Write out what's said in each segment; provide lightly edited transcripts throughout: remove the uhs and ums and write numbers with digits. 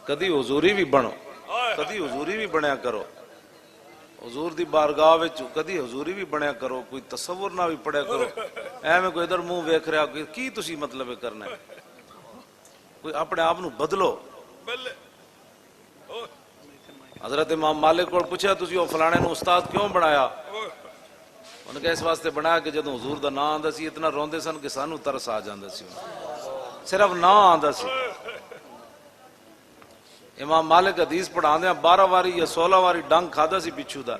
کدی حضوری بھی بنو، کدی حضوری بھی بنیا کرو، حضور دی بارگاہ وچ کدی حضوری بھی بنیا کرو، کوئی تصور نہ بھی پڑھیا کرو، ایویں کوئی ادھر منہ ویکھ رہا کی تسی مطلب کرنا ہے، کوئی اپنے آپ نو بدلو۔ حضرت امام مالک کو پوچھا تسی او فلانے نو استاد کیوں بنایا؟ انہوں نے کہا اس واسطے بنایا کہ جدوں حضور دا نام آندا سی اتنا روندے سن کہ سانو ترس آ جاندا سی، صرف نام آندا سی۔ امام مالک حدیث پڑھاندے 12 واری یا 16 واری ڈنگ کھادا سی بچھو دا،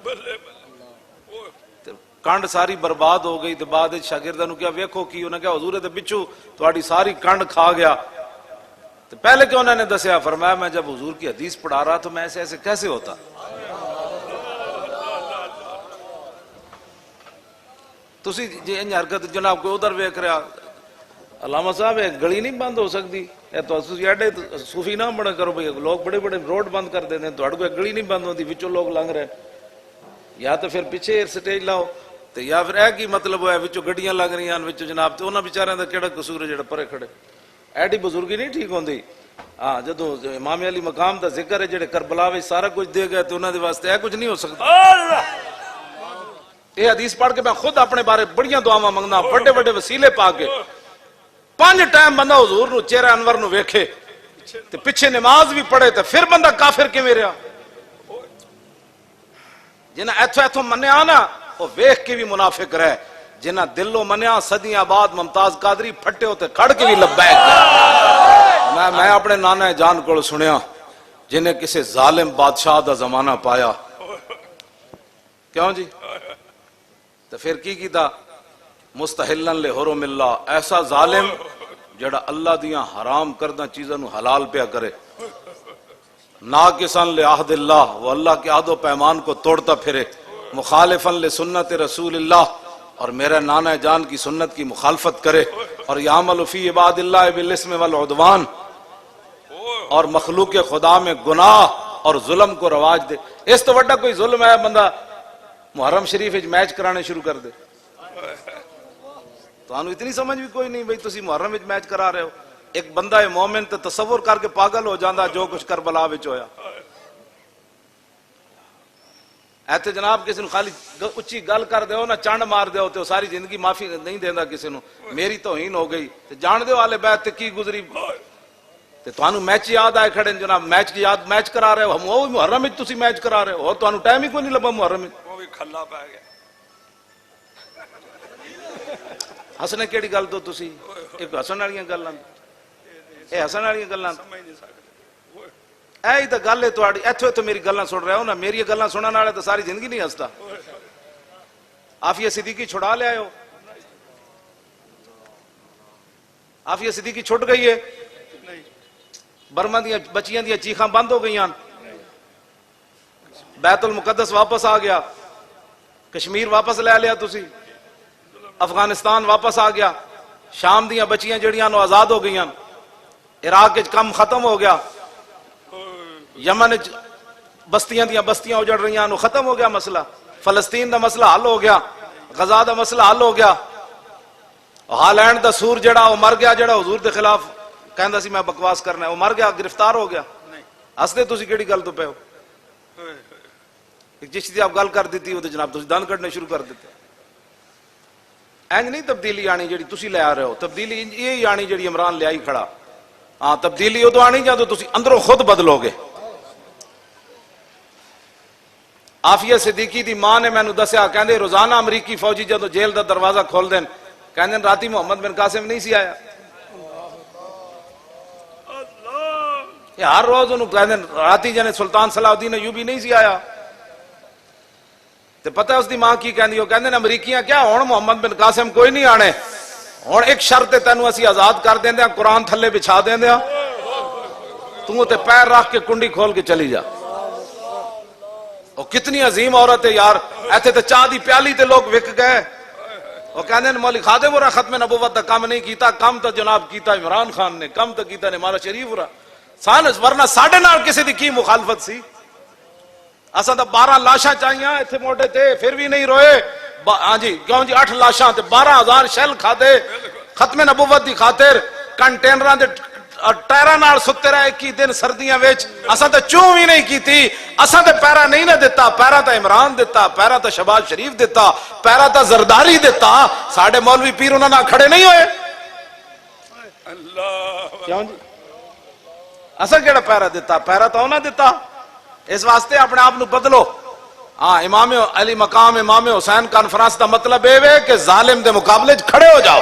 کنڈ ساری برباد ہو گئی، تے بعد شاگرداں نو کیا ویکھو کی، انہوں نے کہا حضور تے بچھو تہاڈی ساری کنڈ کھا گیا۔ تو پہلے کیوں انہوں نے دسیا؟ فرمایا میں جب حضور کی حدیث پڑھا رہا تو میں ایسے ایسے کیسے ہوتا؟ تسی جی انج حرکت جناب کوئی ادھر ویکھ رہا، علامہ صاحب ایک گلی نہیں بند ہو سکتی، اے تو ایڈے صوفی نہ بڑا کرو بھئی، لوگ بڑے بڑے روڈ بند کر دیتے ہیں، تہاڈے کوئی گلی نہیں بند ہوتی وچوں لوگ لنگ رہے، یا تو پھر پیچھے سٹیج لاؤ، تے یا پھر اے کی مطلب ہوا وچوں گڈیاں لگ رہی ہیں وچوں جناب، تے انہاں بیچاریاں دا کیڑا قصور ہے جڑا پرے کھڑے؟ ایڈی بزرگی نہیں ٹھیک ہوندی۔ ہاں جدوں امام علی مقام دا ذکر ہے جڑے کربلا وچ سارا کچھ دے گئے تے انہاں دے واسطے اے کچھ نہیں ہو سکتا۔ یہ حدیث پڑھ کے میں خود اپنے بارے بڑیاں دعاواں منگنا، بڑے بڑے وسیلے پا کے 5 ٹائم بندہ حضور نو چہرہ انور نو ویکھے تے پیچھے نماز بھی پڑھے تے پھر بندہ کافر کیویں رہیا؟ جنہاں ایتھوں ایتھوں منیا نا وہ ویکھ کے بھی منافق رہے، جنہاں دلوں منیا صدیاں بعد ممتاز قادری پھٹے ہوتے کھڑ کے بھی لبیک۔ میں اپنے نانا جان کو سنیا جنہیں کسی ظالم بادشاہ دا زمانہ پایا، کیوں جی؟ تو پھر کی کیتا؟ مستحلن لحرم اللہ، ایسا ظالم جڑا اللہ دیاں حرام کردہ چیزاں نو حلال پیا کرے، ناقصاً لعہد اللہ، وہ اللہ کے عہد و پیمان کو توڑتا پھرے، مخالفاً لسنت رسول اللہ، اور میرے نانا جان کی سنت کی مخالفت کرے، اور یعمل فی عباد اللہ بالاسم والعدوان، اور مخلوق خدا میں گناہ اور ظلم کو رواج دے۔ اس تو وڈا کوئی ظلم ہے بندہ محرم شریف میچ کرانے شروع کر دے؟ تو انہوں اتنی سمجھ بھی کوئی نہیں بھئی تسی محرم وچ میچ کرا رہے ہو۔ ایک بندہ مومن تے تصور کر کے پاگل ہو جاندہ جو کچھ کربلا وچ ہویا۔ ایتھے جناب کسی نو خالی اچھی گل کر دیو نا، چانڈ مار دیو تے ساری زندگی معافی نہیں دیندا کسی نو، میری توہین ہو گئی تے جان دیو آلے بیت تے کی گزری، تے تانوں میچ یاد آئے کھڑے جناب، میچ کی یاد میچ کرا رہے ہو، ہم وہ محرم وچ تسی میچ کرا رہے ہو، تانوں ٹائم ہی کوئی نہیں لبا محرم وچ، وہ بھی کھلا پے گیا۔ ہسنے کیڑی گل تو تسی ایک ہسن والیاں گلاں، اے ہسن والیاں گلاں سمجھ نہیں سکدے، اے ہی تے گل ہے تہاڈی، ایتھوں ایتھوں میری گلاں سن رہے ہو نا، میری گلاں سنن والے تے ساری زندگی نہیں ہستا۔ عافیہ صدیقی چھڑا لے آئے ہو، عافیہ صدیقی چھٹ گئی ہے، برما دیاں بچیاں دیاں چیخاں بند ہو گئیاں، بیت المقدس واپس آ گیا، کشمیر واپس لے لیا تسی، افغانستان واپس آ گیا، شام دیاں بچیاں جڑیاں نو آزاد ہو گئیاں، عراق وچ کم ختم ہو گیا، یمن وچ بستیاں دیاں بستیاں اجڑ رہیاں نو ختم ہو گیا مسئلہ، فلسطین دا مسئلہ حل ہو گیا، غزہ دا مسئلہ حل ہو گیا، ہالینڈ دا سور جڑا وہ مر گیا، جڑا حضور دے خلاف کہندا سی میں بکواس کرنا ہے، وہ مر گیا، گرفتار ہو گیا۔ ہسدے تسی کیڑی گل تو پے ہو؟ جس دی آپ گل کر دیتی وہ تے جناب تسی دند کڈنے شروع کر دیتے۔ اینج نہیں تبدیلی آنی جڑی تسی لے آ رہے ہو، تبدیلی یہی آنی جڑی عمران لے آئی کھڑا۔ ہاں تبدیلی ادو آنی جدوں تسی اندروں خود بدلو گے۔ عافیہ صدیقی دی ماں نے مینوں دسیا، کہندے روزانہ امریکی فوجی جدوں جیل دا دروازہ کھول دین، کہندے راتی محمد بن قاسم نہیں سی آیا، یہ ہر روز انہوں کہندے راتی جنے سلطان صلاح الدین ایوبی نہیں سی آیا، تے پتہ اس دی ماں کی کہندی ہو، کہندے امریکیاں کیا ہن محمد بن قاسم کوئی نہیں آنے، ہن ایک شرط ہے تینوں اسی آزاد کر دیندے، قرآن تھلے بچھا دیندے، تو تے پیر رکھ کے کنڈی کھول کے چلی جا۔ وہ کتنی عظیم عورت ہے یار، ایتھے تے چاہ دی پیالی تے لوگ وک گئے، وہ کہندے نے مولی خادم ورا ختم نبوت دا کام نہیں کیتا، کم تو جناب کیتا عمران خان نے، کم تو کیتا نے مالا شریف ورا، سانس ورنہ ساڑھے نال کسی دی کی مخالفت سی؟ اساں دا 12 لاشاں چاہیاں ایتھے موٹے تے پھر بھی نہیں روئے، ہاں جی کیوں جی 8 لاشاں تے 12,000 شیل کھادے ختم نبوت دی خاطر، کنٹینراں دے ਟਾਇਰਾਂ ਨਾਲ ਸੁੱਤੇ ਰਹੇ 21 ਦਿਨ ਸਰਦੀਆਂ ਵਿੱਚ ਅਸਾਂ ਤਾਂ ਚੂੰ ਵੀ ਨਹੀਂ ਕੀਤੀ ਅਸਾਂ ਤੇ ਪੈਰਾ ਨਹੀਂ ਨਾ ਦਿੱਤਾ ਪੈਰਾ ਤਾਂ ਇਮਰਾਨ ਦਿੱਤਾ ਪੈਰਾ ਤਾਂ ਸ਼ਬਾਜ਼ ਸ਼ਰੀਫ ਦਿੱਤਾ ਪੈਰਾ ਤਾਂ ਜ਼ਰਦਾਰੀ ਦਿੱਤਾ ਸਾਡੇ ਮੌਲਵੀ ਪੀਰ ਉਹਨਾਂ ਨਾਲ ਖੜੇ ਨਹੀਂ ਹੋਏ ਅੱਲਾਹ ਕਿਉਂ ਜੀ ਅਸਾਂ ਕਿਹੜਾ ਪੈਰਾ ਦਿੱਤਾ ਪੈਰਾ ਤਾਂ ਉਹਨਾਂ ਦਿੱਤਾ ਇਸ ਵਾਸਤੇ ਆਪਣੇ ਆਪ ਨੂੰ ਬਦਲੋ ਹਾਂ ਇਮਾਮ ਅਲੀ ਮਕਾਮ ਇਮਾਮ ਹੁਸੈਨ ਕਾਨਫਰੰਸ ਦਾ ਮਤਲਬ ਇਹ ਹੈ ਕਿ ਜ਼ਾਲਿਮ ਦੇ ਮੁਕਾਬਲੇ 'ਚ ਖੜੇ ਹੋ ਜਾਓ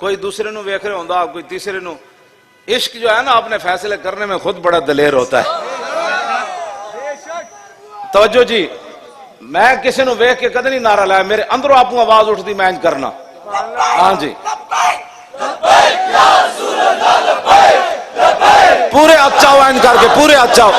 کوئی دوسرے نو ویکھ رہے ہوندا کوئی تیسرے نو. عشق جو ہے نا اپنے فیصلے کرنے میں خود بڑا دلیر ہوتا ہے. توجہ جی, میں کسی نو ویکھ کے کدی نہیں نعرہ لایا, میرے اندروں آپ کو آواز اٹھتی میں انج کرنا. ہاں جی پورے اچاؤ انج کر کے, پورے اچاؤ.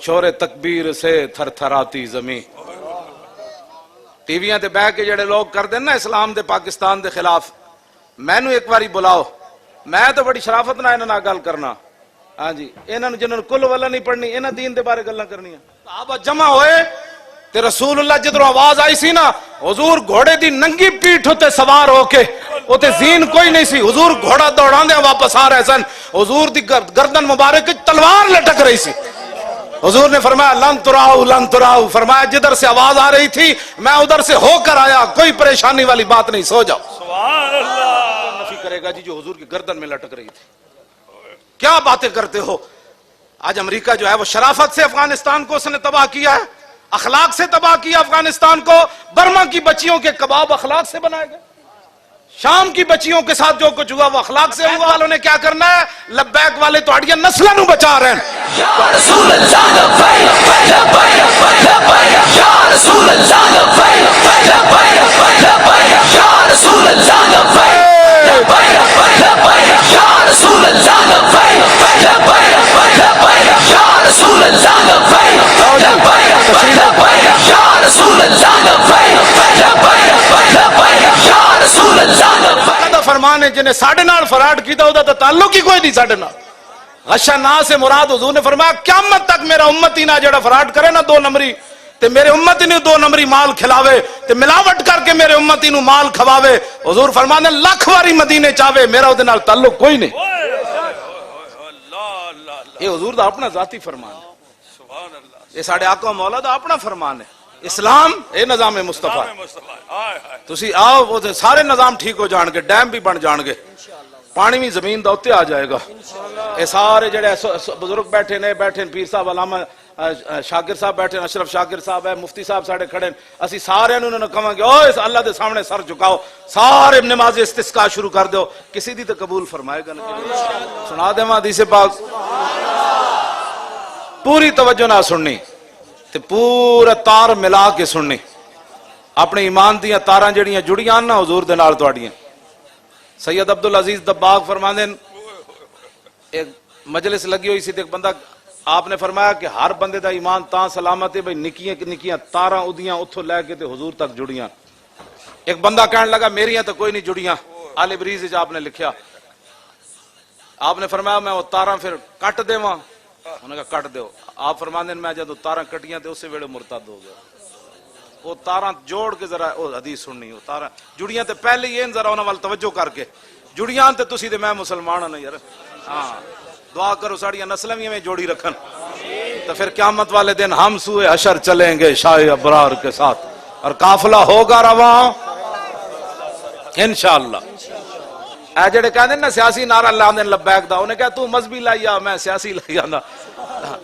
چھوڑے تکبیر سے تھر تھراتی زمین. ٹی ویاں تے بہ کے جڑے لوگ کر دین نا اسلام دے پاکستان دے خلاف, مینو ایک باری بلاؤ, میں تو بڑی شرافت نہ انہاں نال گل کرنا. ہاں جی, انہاں نوں جنہاں کل والا نہیں پڑھنی, انہاں دین دے بارے گلاں کرنیاں. صحابہ جمع ہوئے تے رسول اللہ جدروں آواز آئی سی نا, حضور گھوڑے دی ننگی پیٹھ تے سوار ہو کے, اوتے زین کوئی نہیں سی, حضور گھوڑا دوڑاندے واپس آ رہے سن, حضور دی گردن مبارک تلوار لٹک رہی سی. حضور نے فرمایا لن تراؤ لن تراؤ, فرمایا جدھر سے آواز آ رہی تھی میں ادھر سے ہو کر آیا, کوئی پریشانی والی بات نہیں, سو جاؤ. سبحان اللہ. نفی کرے گا جی جو حضور کی گردن میں لٹک رہی تھی. کیا باتیں کرتے ہو. آج امریکہ جو ہے وہ شرافت سے افغانستان کو اس نے تباہ کیا ہے, اخلاق سے تباہ کیا افغانستان کو. برما کی بچیوں کے کباب اخلاق سے بنائے گئے, شام کی بچیوں کے ساتھ جو کچھ ہوا وہ اخلاق سے ہوا. والوں نے کیا کرنا ہے, لبیک والے تو اڑیاں نسلوں نو بچا رہے ہیں. یا رسول اللہ لبیک لبیک لبیک, یا رسول اللہ لبیک لبیک لبیک, یا رسول اللہ لبیک لبیک لبیک, یا رسول اللہ لبیک لبیک لبیک, یا رسول اللہ لبیک لبیک لبیک, یا رسول اللہ لبیک لبیک لبیک, یا رسول اللہ لبیک. فرمانے جنہیں ساڑھے نال فراڈ کیتا ہوتا تو تعلق ہی کوئی نہیں ساڑھے نال. غشہ نا سے مراد حضور نے فرمایا قیامت تک میرا امتی نہ جڑا فراڈ کرے نا 2 نمبری, تے میرے امتی نے 2 نمبری مال کھلاوے, تے ملاوٹ کر کے میرے امتی نو مال کھواوے, حضور فرمانے لاکھ واری مدینے چاہوے میرا وہ نال تعلق کوئی نہیں. یہ حضور دا اپنا ذاتی فرمان ہے, یہ ساڑھے آقا مولا دا اپنا فرمان ہے. اسلام اے نظام مصطفیٰ, تسی آؤ وہ سارے نظام ٹھیک ہو جان گے, ڈیم بھی بن جان گے, پانی بھی زمین دا اتے آ جائے گا. اے سارے جڑے بزرگ بیٹھے نے, بیٹھے پیر صاحب علامہ شاکر صاحب بیٹھے, اشرف شاکر صاحب ہے, مفتی صاحب ساڑے کھڑے, اسی سارے انہوں نے کہاں گے اوہ اللہ دے سامنے سر جھکاؤ, سارے نماز استسقاء شروع کر دو, کسی دی تو قبول فرمائے گا نا. سنا دے ماں حدیث پاک, پوری توجہ نہ سننی تے پورا تار ملا کے سننی. اپنے ایمان دیاں تاراں جڑیاں جڑیاں نا حضور دے نال تواڈیاں. سید عبدالعزیز دباغ فرماندے ایک مجلس لگی ہوئی سی تے ایک بندہ, آپ نے فرمایا کہ ہر بندے دا ایمان تاں سلامت ہے بھئی نکیاں نکیاں تاراں اودیاں اتھوں لے کے تے حضور تک جڑیاں. ایک بندہ کہنے لگا میریاں تو کوئی نہیں جڑیاں. آل بریز وچ آپ نے لکھیا, آپ نے فرمایا میں وہ تاراں پھر کٹ دیواں, انہوں نے کہا کٹ دیو. آپ فرماندے میں جدوں تاراں کٹیاں تے اسی ویلے مرتد ہو گیا. وہ تاراں جوڑ کے ذرا وہ حدیث سننی, وہ تاراں جڑیاں تے پہلے ہی ذرا انہاں وال توجہ کر کے, جڑیاں تے تسی تے میں مسلمان ہاں یار. ہاں دعا کرو ساڑیاں نسلیں بھی ہمیں جوڑی رکھن, تو پھر قیامت والے دن ہم سوئے حشر چلیں گے شاہ ابرار کے ساتھ, اور قافلہ ہوگا رواں انشاءاللہ. اے جڑے کہندے نا سیاسی نعرہ لاندے لبیک دا, انہیں کہا تو مذہبی لائی آ میں سیاسی لائی آنا.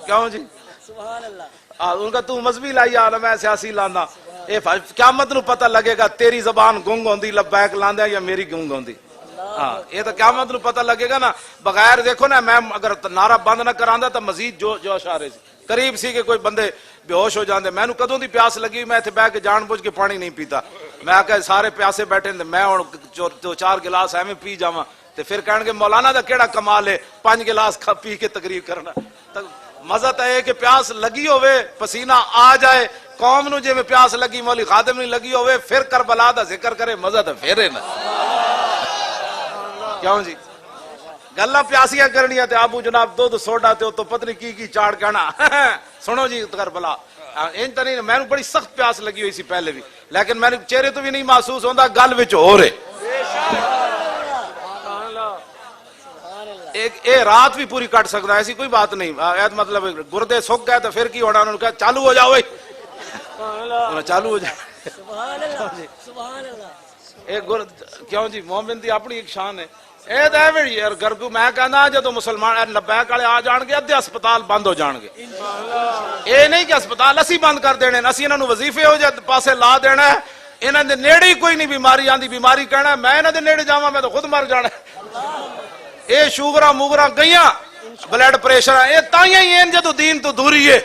کیوں جی سبحان اللہ, ان کا تو مذہبی لائی آ میں سیاسی لانا. اے قیامت نو پتہ لگے گا تیری زبان گنگ ہوندی لبیک لاندے یا میری گنگ ہوندی. ہاں یہ تو قیامت نو پتہ لگے گا نا. بغیر دیکھو نا میں اگر نعرہ بند نہ کراندا تو مزید جوش آ رہے سی, قریب سی کہ کوئی بندے بے ہوش ہو جاندے. میں نو کدوں دی پیاس لگی, میں اتنے بہ کے جان بوجھ کے پانی نہیں پیتا. میں آکھیا سارے پیاسے بیٹھے میں ہن 2-4 گلاس ایویں پی جاواں تے پھر کہن گے مولانا دا کیڑا کمال ہے 5 گلاس پی کے تقریر کرنا. مزہ تو ہے کہ پیاس لگی ہوئے پسینہ آ جائے قوم نو جے میں پیاس لگی مولی خادم نہیں لگی ہوئے پھر کربلا دا ذکر کرے مزہ تو پھر ہے نا کیوں جی گلاں پیاسیاں کرنیاں تے ابو جناب دودھ سوڈا تے تو پتہ نہیں کی چاڑ کہنا سنو جی کربلا ان تو نہیں میں بڑی سخت پیاس لگی ہوئی سی پہلے بھی لیکن میں چہرے تو بھی نہیں محسوس ہوندا گل وچ ہو رہے ایک رات بھی پوری کٹ سکتا ایسی کوئی بات نہیں مطلب گردے سک گئے تو پھر کی ہونا انہوں نے کہا چالو ہو جاؤ چالو ہو جاؤ ایک کیوں جی مومن دی اپنی ایک شان ہے اے دے وی یار گرگو میں کہنا جدوں مسلمان لبیک والے آ جان گے ادھے ہسپتال بند ہو جان گے اے نہیں کہ ہسپتال اسی بند کر دینے اسی انہاں نوں وظیفے ہو جائے پاسے لا دینا ہے انہاں دے نیڑے ہی کوئی نہیں بیماری آندی بیماری کہنا ہے میں انہاں دے نیڑے جاواں میں تو خود مر جانا ہے اے شوگراں موگراں گئیاں بلڈ پریشر اے تائیں ہی ان جدوں دین تو دوری ہے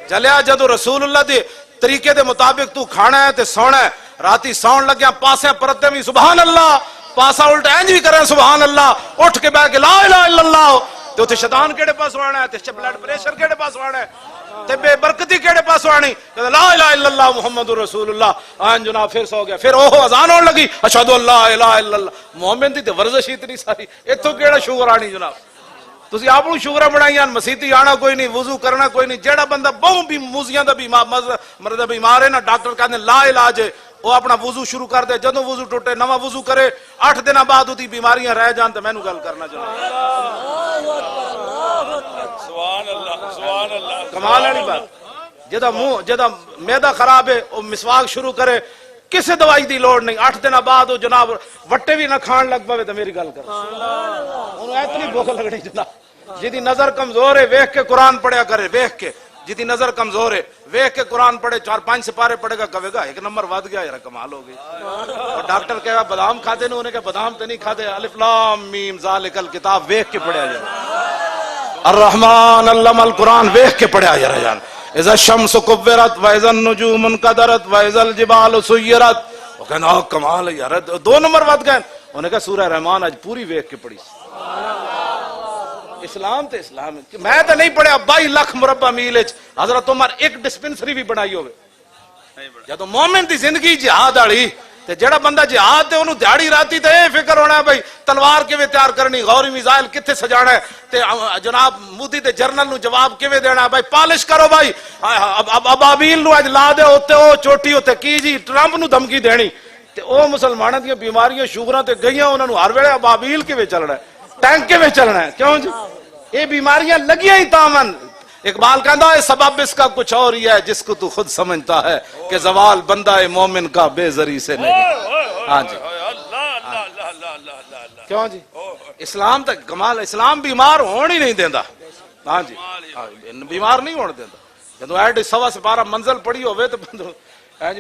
چلیا جدوں رسول اللہ دے طریقے دے مطابق تو کھانا ہے تے سونا ہے راتی سون لگیا پاسے پرتے بھی سبحان اللہ پاسا الٹا انج بھی کریں سبحان اللہ اٹھ کے بیٹھ کے لا الہ الا اللہ تے اوتھے شیطان کیڑے پاس آنا ہے تے بلڈ پریشر کیڑے پاس آنا ہے تے بے برکتی کیڑے پاس آنی لا الہ الا اللہ محمد رسول اللہ آن جناب پھر سو گیا پھر اوہ اذان ہون لگی اشہد ان لا الہ الا اللہ مومن دی تے ورزش اتنی ساری ایتھوں کیڑا شوگر آنی جناب تسی آپ کو شوگر بنائیاں مسیتی آنا کوئی نہیں وضو کرنا کوئی نہیں جیڑا بندہ بہت بھی موزیاں دا مرد بیمار ہے نا ڈاکٹر کہتے ہیں لا علاج ہے وہ اپنا وضو شروع کر دے جدوں وضو ٹوٹے نواں وضو کرے 8 دن بعد اُتی بیماریاں رہ جان تے مینوں گل کرنا چاہیے سبحان اللہ سبحان اللہ کمال والی بات جدا معدہ خراب ہے وہ مسواک شروع کرے کسی دوائی دی لوڑ نہیں 8 دن بعد وہ جناب وٹے بھی نہ کھان لگ پوے تو میری گل کر انہوں اتنی بھوک لگنی جناب جدی نظر کمزور ہے ویکھ کے قرآن پڑھیا کرے ویکھ کے جدی نظر کمزور ہے ویکھ کے قرآن پڑھے 4-5 سپارے پڑھے گا کہے گا 1 نمبر ود گیا یار کمال ہو گئی اور ڈاکٹر کہے گا بادام کھاتے نے انہیں کہ بادام تے نہیں کھاتے الف لام میم ذالک الکتاب ویکھ کے پڑھیا جائے الرحمن علم القرآن ویکھ کے پڑھیا جائے اذا الشمس کورت واذا النجوم انکدرت واذا الجبال سیرت وہ کہنا کمال ہے یار 2 نمبر ود گئے انہیں کہا سورہ رحمان آج پوری ویکھ کے پڑھی اسلام تے اسلام میں تو نہیں پڑھیا 22 لاکھ مربع میل حضرت عمر ایک ڈسپنسری بھی بنائی ہوئے جدوں مومن دی زندگی جہاد والی تے جڑا بندہ جہاد تے انہوں دیہڑی راتی تے اے فکر ہونا ہے بھائی تلوار کیویں تیار کرنی غوری میزائل کتھے سجانا ہے تے جناب مودی تے جرنل نو جواب کیویں دینا ہے بھائی پالش کرو بھائی ابابیل نو اج لا دے اوتے او چوٹی اوتے کی جی ٹرمپ نو دھمکی دینی تے او مسلماناں دی بیماریاں شوگراں تے گئیاں انہاں نو ہر ویلے ابابیل کیویں چلنا ہے ٹینک کیویں چلنا ہے کیوں جی یہ بیماریاں لگیاں ہی تامن اقبال کہتا ہے سبب اس کا کچھ اور ہی ہے جس کو تو خود سمجھتا ہے کہ زوال بندہ مومن کا بے زری سے نہیں ہاں جی کیوں جی اسلام تک کمال اسلام بیمار ہون ہی نہیں دینا ہاں جی بیمار نہیں ہونے دینا جدو ایڈ 12 منزل پڑی ہوئے تو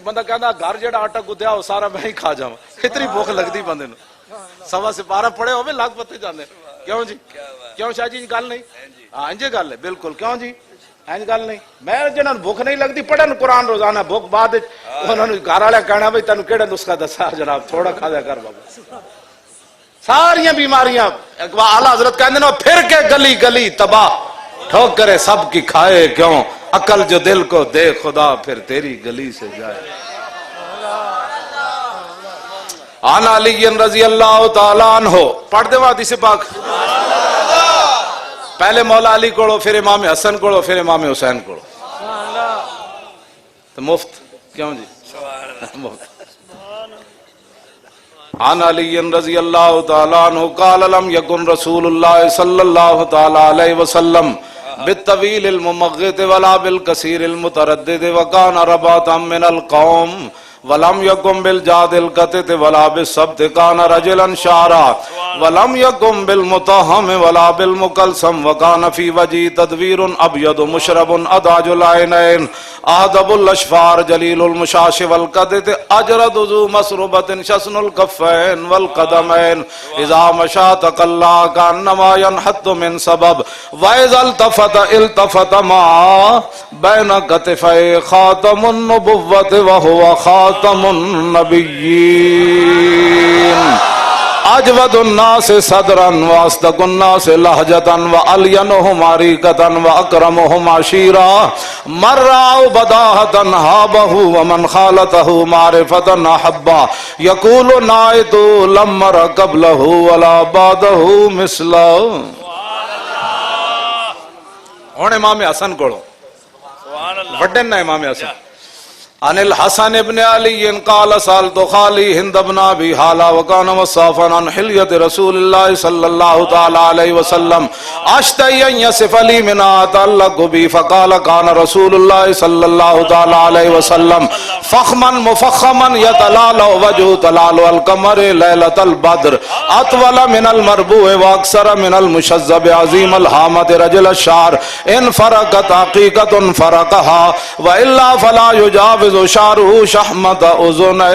بندہ کہتا گھر جڑا آٹا گدیا وہ سارا میں ہی کھا جاؤں اتنی بھوک لگتی بندے نو 12 پڑے ہوئے لگ پتے جانے کیوں جی کیوں شاہ جی گل نہیں ہاں انجے گل ہے بالکل کیوں جی این گل نہیں میں جنہاں بھوک نہیں لگتی پڑھن قرآن روزانہ بھوک بعد انہوں نے گھر والے کہنا بھائی تینوں کیڑا نسخہ دسا جناب تھوڑا کھا دیا کر بابا ساریاں بیماریاں اعلیٰ حضرت کہندے نے پھر کے گلی گلی تباہ ٹھوکرے سب کی کھائے کیوں عقل جو دل کو دے خدا پھر تیری گلی سے جائے عن علی رضی اللہ تعالیٰ عنہ پڑھ دے حدیث پاک پہلے مولا علی کوڑو پھر امام حسن کوڑو پھر امام حسین کوڑو تو مفت کیوں جی مفت عن علی رضی اللہ تعالیٰ عنہ قال لم یکن رسول اللہ صلی اللہ تعالیٰ علیہ وسلم بالطویل الممغت ولا بالکثیر المتردد وکان رباتا من القوم ولم يكن بالجاد القتت ولا بالسبت كان رجلا شعرا ولم يكن بالمطهم ولا بالمكلسم وكان في وجهه تدوير ابيض مشرب اداج العينين اهدب الاشفار جليل المشاش والقدت اجرد ذو مسربة شسن الكفين والقدمين اذا مشى تقلى كانما ينحط من سبب واذا التفت ما بين كتفي خاتم النبوة وهو خاتم النبیین اجود الناس صدرا واصدق الناس لهجة والینهم عریقة واکرمهم عشیرا من رأوا بداهة هابه ومن خالطه معرفة احبا یقول نائت لم مر قبله ولا بعده مثلا. ہن امام حسن کولو سبحان اللہ. وڈن نا امام حسن عن الحسن ابن علی قال سالت خالی ہند ابن ابی حالا وکان مصافا عن حلیت رسول اللہ صلی اللہ تعالی علیہ وسلم اشتئی ان یصف لی من اتعلق بی فقال کان رسول اللہ صلی اللہ تعالی علیہ وسلم فخما مفخما یتلال وجه تلال القمر لیلۃ البدر اطول من المربوع واکثر من المشذب عظیم الحامت رجل الشعر ان فرقت حقیقت فرقها والا فلا یجاوز شعره شحمت اذنه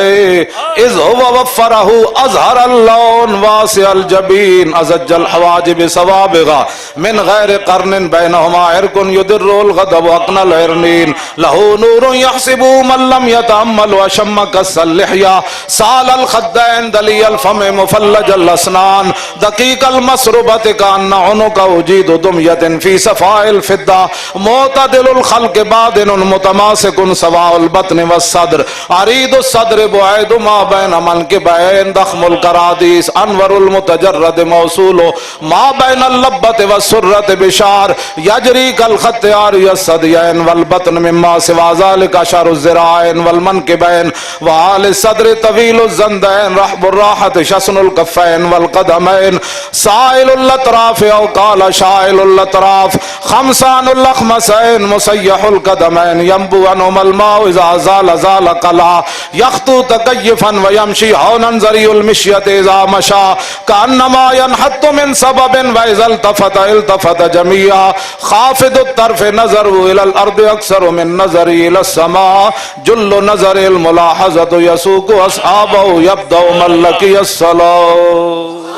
اذ هو وفره اظهر اللون واسع الجبين ازج الحواجب سوابغا من غير قرن بينهما عرق يدر الغضب اقنى العرنين له نور يحسب من لم يتأمل وشم كس اللحية سال الخدين دلي الفم مفلج الاسنان دقيق المسربة كأن عنق وجيد دمية في صفاء الفضة معتدل الخلق بادن متماسك سواء البطن والصدر عريض الصدر بعيد ما بين منكبين ضخم الكراديس انور المتجرد موصول ما بين اللبة والسرة بشعر يجري كالخط عاري الثديين والبطن مما سوى ذلك اشعر الذراعين والمنكبين وعال الصدر طويل الزندين رحب الراحة شسن الكفين والقدمين سائل الاطراف او قال شائل الاطراف خمسان الاخمسين مسيح القدمين ينبو عنهم الماء اذا زال زال قلع يخطو تكيفا ويمشي هونا زري المشية اذا مشى كأنما ينحط من سبب واذا التفت التفت جميعا خافض الطرف نظر الى الارض اكثر من نظر الى السماء جل نظر الملاحظة يسوق اصحابه يبدأ من لقي الصلاة.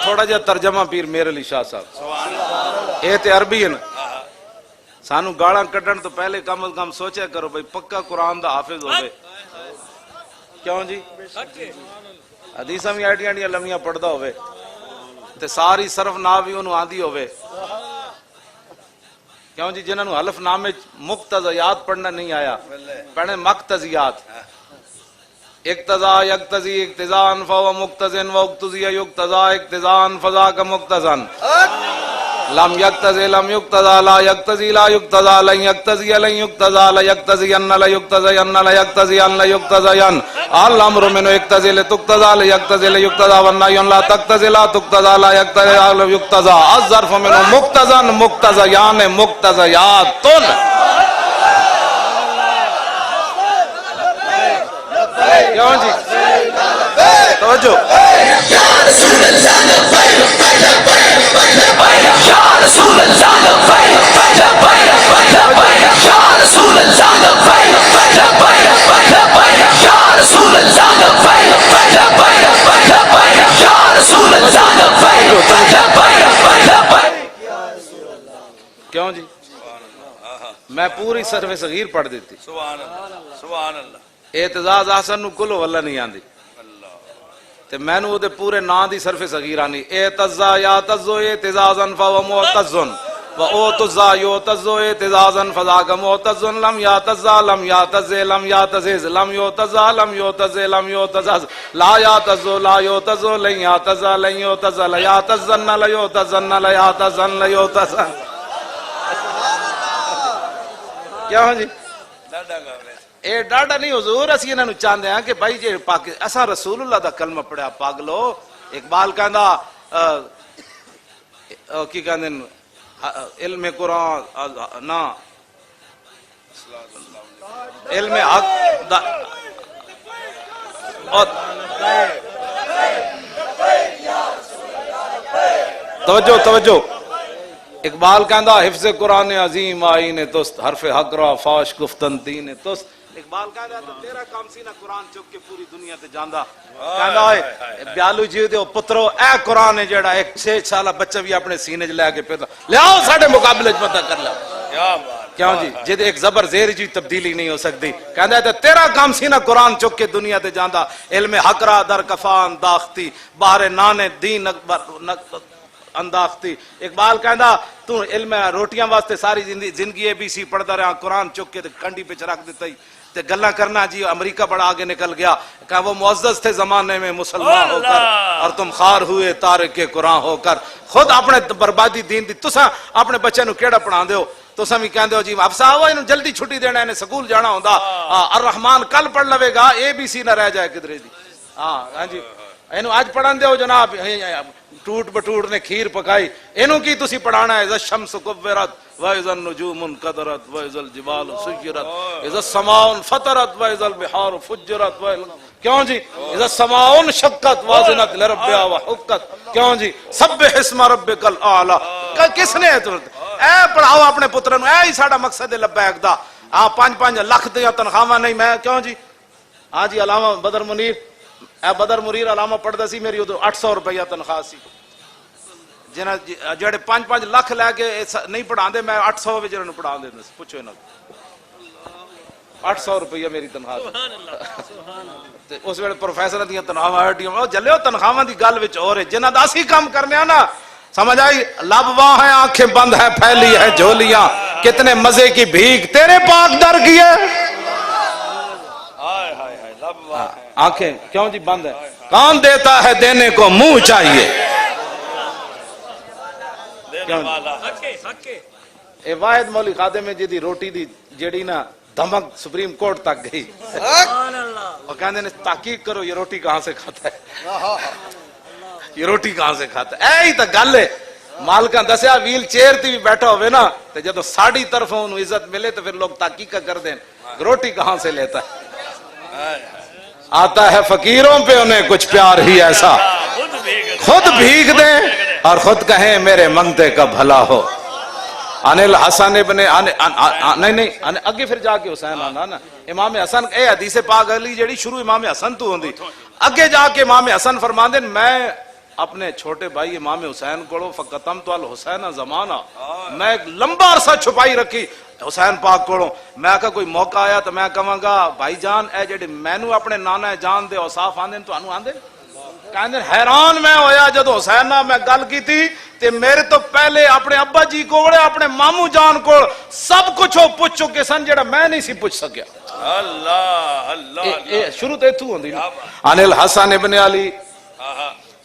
تھوڑا جا ترجمہ پیر میرے علی شاہ صاحب یہ تے عربی ہے نا سانو گاڑاں کڈن تو پہلے کم از کم سوچیا کرو بھئی پکا قرآن دا حافظ ہوئے کیوں جی حدیثاں بھی ایڈیاں ایڈیاں لمیاں پڑھدا ہوئے تے ساری صرف ناو بھی انہوں آندی ہوئے کیوں جی جنہاں نو حلف نامے مقتضیات پڑھنا نہیں آیا پڑھنے مقتضیات اقتضا یقتضی اقتضان فهو مقتضن واقتضی یقتضا اقتضان فذاک مقتضن لم یقتضی لم یقتضا لا یقتضی لا یقتضا لن یقتضی لن یقتضا لا یقتضی ان لا یقتضی ان لا یقتضی ان لا یقتضی ان الامر منه یقتضی لتقتضا لا یقتضی لیقتضا والنهی لا تقتضی لا تقتضا لا یقتضی لا یقتضا الظرف منه مقتضن مقتضیان مقتضیات. کیوں جی توجہ کیوں جی میں پوری صرف صغیر پڑھ دیتی سبحان اللہ سبحان اللہ. اعتزاز احسن نو کلو واللہ نہیں آندی تے میں نو دے پورے نا دی صرف صغیر آنی اعتزا یاتزو اعتزازن فو معتزن و اوتزا یوتزو اعتزازن فذاک معتزن لم یاتزا لم یاتزے لم یاتزز لم یوتزا لم یوتزے لم یوتزز لا یاتزو لا یوتزو لن یاتزا لن یوتزا لا یاتزن لا یوتزن لا یاتزن لا یوتزن. کیا ہوں جی اے ڈاڈا نہیں حضور اسی انہاں نو چاہندے ہیں کہ بھائی جے پاک اساں رسول اللہ دا کلمہ پڑھیا پاگلو. اقبال کہندا کی کہندے علم قرآن نا علم حق دا توجہ توجہ. اقبال کہندا حفظ قرآن عظیم آئین توست حرف حق را فاش گفتن دین توست. اقبال کہندا تو تیرا کام سی نا قرآن چک کے پوری دنیا تے جاندا. کہندا اے بیالو جی دے پترو اے قرآن ہے جڑا ایک 6 سالہ بچہ بھی اپنے سینے چ لے کے پھردا لے آؤ ساڈے مقابلے چ پتہ کر لو. کیا بات کیوں جی جد ایک زبر زیر جی تبدیلی نہیں ہو سکتی کہندا ہے تے تیرا کام سی نا قرآن چک کے دنیا تے جاندا علم حقرا در کفان داختی باہر نانے دین اکبر انداختی اقبال کہندا تو علم روٹیاں واسطے ساری زندگی اے بی سی پڑھدا رہا قرآن چک کے تے کنڈی پہ رکھ دیتا ہی تے گلا کرنا جی امریکہ بڑا آگے نکل گیا کہ وہ معزز تھے زمانے میں مسلمان ہو کر اور تم خار ہوئے تارک قرآن ہو کر خود اپنے بربادی دین دی تساں اپنے بچے نو کیڑا پڑھا دیو تساں بھی کہندے ہو جی افسا ہوا انہوں جلدی چھٹی دینا انہیں سکول جانا ہوندا الرحمن کل پڑھ لوے گا اے بی سی نہ رہ جائے کدرے جی ہاں جی اینو آج پڑھان دیو جناب ٹوٹ بٹوٹ نے کھیر پکائی اینو کی تسی پڑھانا ہے اذا الشمس کورت واذا النجوم انقدرت واذا الجبال سيرت اذا السماء فطرت واذا البحار فجرت کیوں جی اذا السماء انشقت وازنت لربها وحقت کیوں جی سبح اسم ربک الاعلی کس نے اے پڑھاؤ اپنے پتر نو اے ہی ساڈا مقصد ہے لبیک دا 5-5 لاکھ دیاں تنخواہاں نہیں میں کیوں جی ہاں جی علامہ بدر منیر اے بدر منیر علامہ پڑھدا سی میری ادو 800 روپیہ تنخواہ سی جنہ جڑے 5-5 لاکھ لے کے نہیں پڑھاندے میں 800 وچ انہاں نوں پڑھا دیندے پوچھو انہاں 800 روپیہ میری تنخواہ تے اس ویلے پروفیسر دیاں تنخواہاں ہٹیاں او جلے تنخواہاں دی گل وچ اور جنہاں دا اسی کام کرنے آ نا سمجھ آئی لب واں ہیں آنکھیں بند ہے پھیلی ہے جھولیاں کتنے مزے کی بھیک تیرے پاک در کی ہے آنکھیں کیوں جی بند ہے کون دیتا ہے دینے کو منہ چاہیے اے واحد مولی خادم میں جی روٹی دی جڑی نا دھمک سپریم کورٹ تک گئی وہ کہندے نے تحقیق کرو یہ روٹی کہاں سے کھاتا ہے یہ روٹی کہاں سے کھاتا ہے اے ہی تا گل ہے مالکاں دسیا ویل چیئر تے بھی بیٹھا ہوئے نا تے جدو ساڑی طرفوں انہوں عزت ملے تو پھر لوگ تحقیق کر دیں روٹی کہاں سے لیتا ہے آتا ہے فقیروں پہ انہیں کچھ پیار ہی ایسا خود بھیگ دیں اور خود کہیں میرے منگتے کا بھلا ہو انل حسن ابن نہیں اگے پھر جا کے حسین آنا نا امام حسن اے حدیث پاک علی جڑی شروع امام حسن تو ہوندی اگے جا کے امام حسن فرماندے میں اپنے چھوٹے بھائی امام حسین کو فقتمت الحسین زمانہ میں ایک لمبا عرصہ چھپائی رکھی حسین پاک کو میں کہا کوئی موقع آیا تو میں کہاں گا بھائی جان اے جڑے مینو اپنے نانا جان دے اوصاف آندے تو انو آندے کہندے حیران میں ہویا جدو حسین میں گل کی تھی تے میرے تو پہلے اپنے ابا جی کو اپنے مامو جان کو سب کچھ وہ پوچھ چکے سن جڑا میں نہیں سی پوچھ سکیا اللہ اللہ شروع تے تو ہوندی ان الحسن ابن علی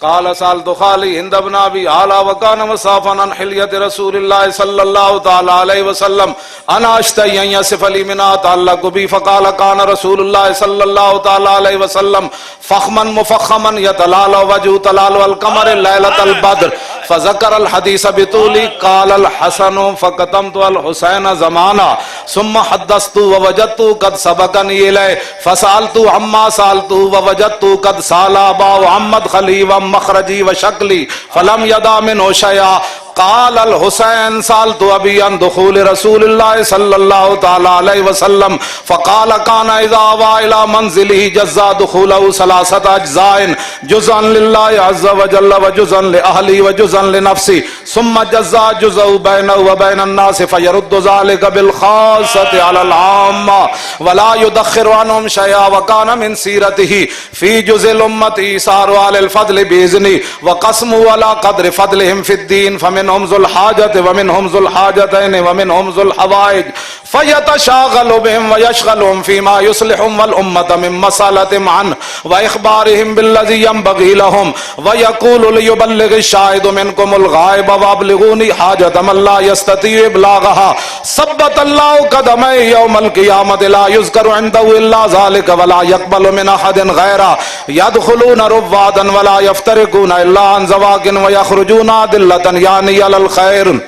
قال سالت خالي هند بن ابي علا وكان مصافا عن حليه رسول الله صلى الله تعالى عليه وسلم انا اشتهي ان يصف لي من تعلق بي فقال كان رسول الله صلى الله تعالى عليه وسلم فخما مفخما يتلال وجه تلال القمر ليله البدر فذكر الحديث بطولي قال الحسن فقتمت الحسين زمانا ثم حدثت ووجدت قد سبقني اليه فسالت عما سالت ووجدت قد سال ابا محمد خلي مخرجي وشكلي فلم يدع منه شيئا قال الحسين سالت ابي عن دخول رسول الله صلى الله تعالى عليه وسلم فقال كان اذا اوى الى منزله جزا دخوله 3 اجزاء جزءا لله عز وجل وجزءا لاهله وجزءا لنفسه ثم جزا جزء بينه وبين الناس فيرد ذلك بالخاصة على العامة ولا يدخر عنهم شيئا وكان من سيرته في جزء الامة ايثار على الفضل باذنه وقسمه على قدر فضلهم في الدين فمنهم ذو الحاجة ومنهم ذو الحاجتين ومنهم ذو الحوائج فيتشاغل بهم ويشغلهم فيما يصلحهم والأمة من مسألة عنه وإخبارهم بالذي ينبغي لهم ويقول ليبلغ الشاهد منكم الغائب وابلغوني حاجة من لا يستطيع إبلاغها ثبت الله قدمي يوم القيامة لا يذكر عنده إلا ذلك ولا يقبل من أحد غيره يدخلون روادا ولا يفترقون إلا عن زواج ويخرجون أدلة يعني على الخير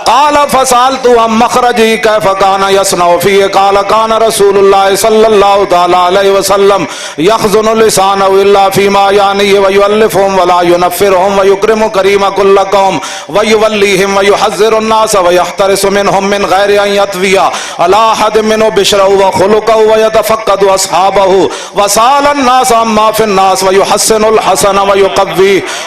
قال فسألت عن مخرجي كيف كان يصنع فيه قال كان رسول الله صلى الله تعالى عليه وسلم يخزن لسانه إلا فيما يعنيه ويؤلفهم ولا ينفرهم ويكرم كريم كل قوم ويوليهم ويحذر الناس ويحترس منهم من غير أن يطوي على أحد منه بشره وخلقه ويتفقد أصحابه وسأل الناس عما في الناس ويحسن الحسن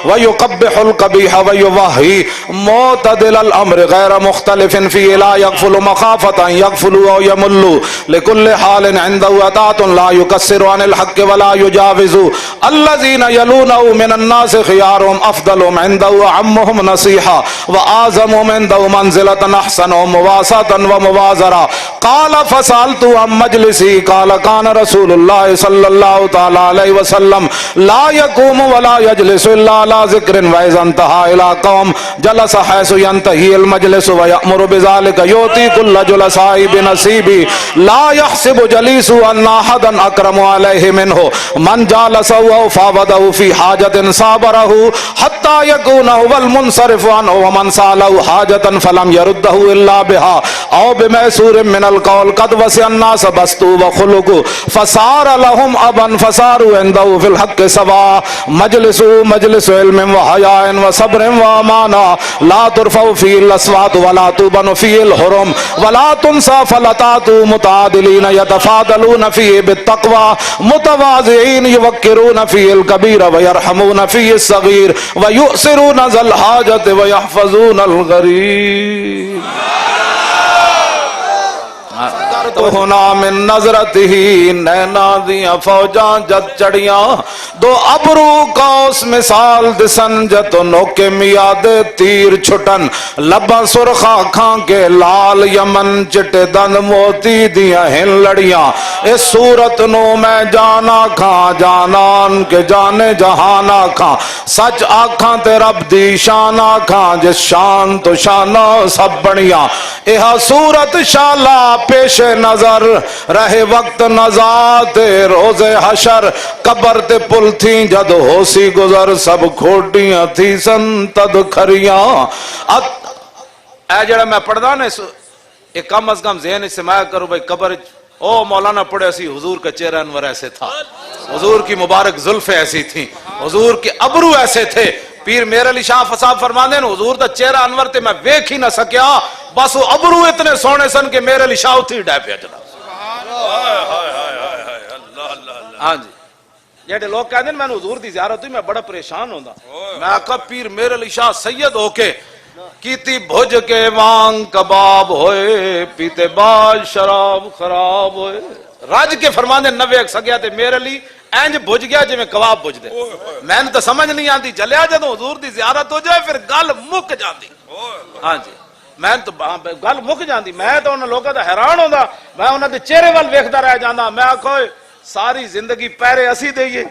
ويقبح القبيح ويوهي معتدل الأمر غير غیر مختلف فی لا یغفل مخافة ان یغفلوا او یملوا لکل حال عنده عطاۃ لا یکسر عن الحق ولا یجاوز الذین یلونه من الناس خیارهم افضلهم عنده وعمهم نصیحا واعظمهم عنده منزلة احسنهم مواساة وموازرا قال فسألت عن مجلسی قال كان رسول اللہ صلی اللہ تعالی علیہ وسلم لا يقوم ولا يجلس الا على ذکر واذا انتهى الى قوم جلس حيث ينتهي المجلس ويأمر بذلك يؤتي كل جلساء بنصيبه لا يحسب جليس ان احدا اكرم عليه منه من جالسه او فاوضه في حاجة صابره حتى يكون هو المنصرف عنه ومن سأله حاجة فلم يرده الا بها او بميسور من القول قد وسع الناس بسطوا وخلقوا فصار لهم ابا فصاروا عنده في الحق سواء مجلس علم وحياء وصبر وامانة لا ترفع فيه الاصوات ولا تبن فيه الحرم ولا تنسى فلتات متعادلين يتفاضلون فيه بالتقوى متواضعين يوقرون فيه الكبير ويرحمون فيه الصغير ويؤثرون ذا الحاجة ويحفظون الغريب ہونا من نظرت ہی نینا دیاں فوجاں جد چڑیاں دو ابرو قوس مثال دسن جتو نوکے میاد تیر چھٹن لباں سرخا کھان کے لال یمن چٹے دند موتی دیاں ہن لڑیاں اس صورت نو میں جانا کھاں جانان کے جانے جہانا کھاں سچ آکھاں تے رب دی شانا کھاں جس شان تو شانہ سب بڑیاں ایہا صورت شالا پیش نظر رہے وقت نزات روز حشر قبر تے پل تھی جد ہو سی گزر سب کھوٹیاں تھی سن تد کھریاں اے جڑا میں پڑھدا نا ایک کم از کم ذہن سے مایا کرو بھائی قبر او مولانا پڑھے اسی حضور کا چہرہ انور ایسے تھا حضور کی مبارک زلفیں ایسی تھیں حضور کے ابرو ایسے تھے پیر میرے علی شاہ فصاحب فرماندے ہیں حضور دا چہرہ انور تے میں ویکھ ہی نہ سکیا بس وہ ابرو اتنے سونے سن کہ میرے علی شاہ اتھی ڈائے پیا جناب ہاں جی جیڑے لوگ کہتے ہیں میں نے حضور دی زیارت ہوئی میں بڑا پریشان ہوں میں آقا پیر میرے علی شاہ سید ہو کے کیتی بھج کے وانگ کباب ہوئے پیتے باز شراب خراب ہوئے راج کے فرماندے نوے ایک سگیا تے میرے علی اینج بھج گیا جی میں کباب بھج دے میں نے تو سمجھ نہیں آتی جلیا جدو حضور دی زیارت ہو جائے پھر گل مک جاندی ہاں جی میں تو گل مک جاندی میں تو انہوں لوگوں دا حیران ہوندا میں انہوں دے چہرے وال ویکھدا رہ جاندا میں آکھو ساری زندگی پیرے اسی دئیے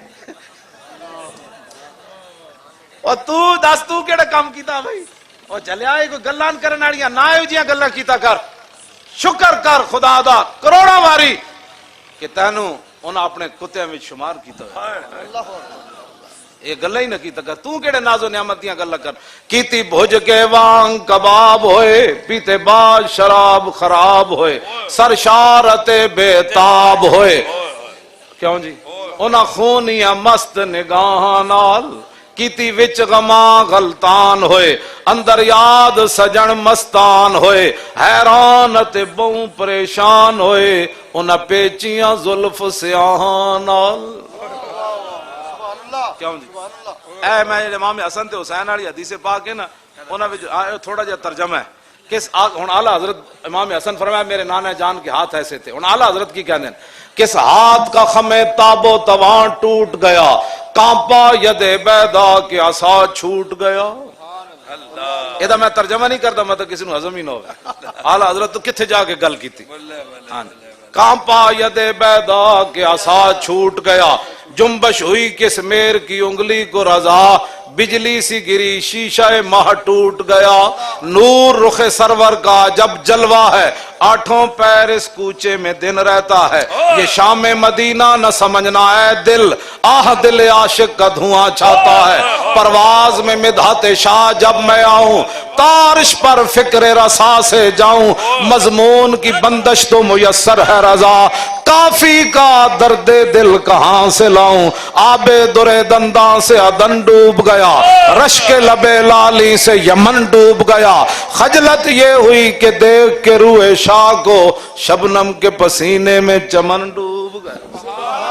اور تو دس تو کیڑا کام کیتا بھائی اور چلیا کوئی گلان کرن والیاں نہ ایو جیاں گلاں کیتا کر شکر کر خدا دا کروڑاں واری کہ تینوں انہاں اپنے کتےاں وچ شمار کیتا یہ گلہ ہی نہ کیتا کر تو کیڑے ناز و نعمت دیاں گلاں کر کیتی بھج کے وانگ کباب ہوئے پیتے باز شراب خراب ہوئے سرشارت بے تاب ہوئے کیوں جی انہاں خونیاں مست نگاہاں نال کیتی وچ غماں غلطان ہوئے اندر یاد سجن مستان ہوئے حیران تے بہوں پریشان ہوئے انہاں پیچیاں زلف سیاہاں نال کیوں جی اے میں امام حسن تے حسین والی حدیث پاک ہے نا انہاں وچ تھوڑا جہا ترجمہ ہے کس ہن اعلی حضرت امام حسن فرمایا میرے نانا جان کے ہاتھ ایسے تھے ہن اعلی حضرت کی کہندے کس ہاتھ کا خم تاب و توان ٹوٹ گیا کانپا ید بیدا کے عصا چھوٹ گیا یہ میں ترجمہ نہیں کرتا میں تو کسی نو ہضم ہی نہ ہوگا اعلی حضرت تو کتھے جا کے گل کی تھی کانپا ید بیدا کے عصا چھوٹ گیا جنبش ہوئی کس میر کی انگلی کو رضا بجلی سی گری شیشہ ماہ ٹوٹ گیا نور رخ سرور کا جب جلوہ ہے آٹھوں پیر اس کوچے میں دن رہتا ہے یہ شام مدینہ نہ سمجھنا ہے دل آہ دل عاشق کا دھواں چھاتا ہے پرواز میں مدحت شاہ جب میں آؤں تارش پر فکر رسا سے جاؤں مضمون کی بندش تو میسر ہے رضا کافی کا درد دل کہاں سے لاؤں آب درے دنداں سے ادن ڈوب گیا رشک لبے لالی سے یمن ڈوب گیا خجلت یہ ہوئی کہ دیکھ کے روح شاہ کو شبنم کے پسینے میں چمن ڈوب گیا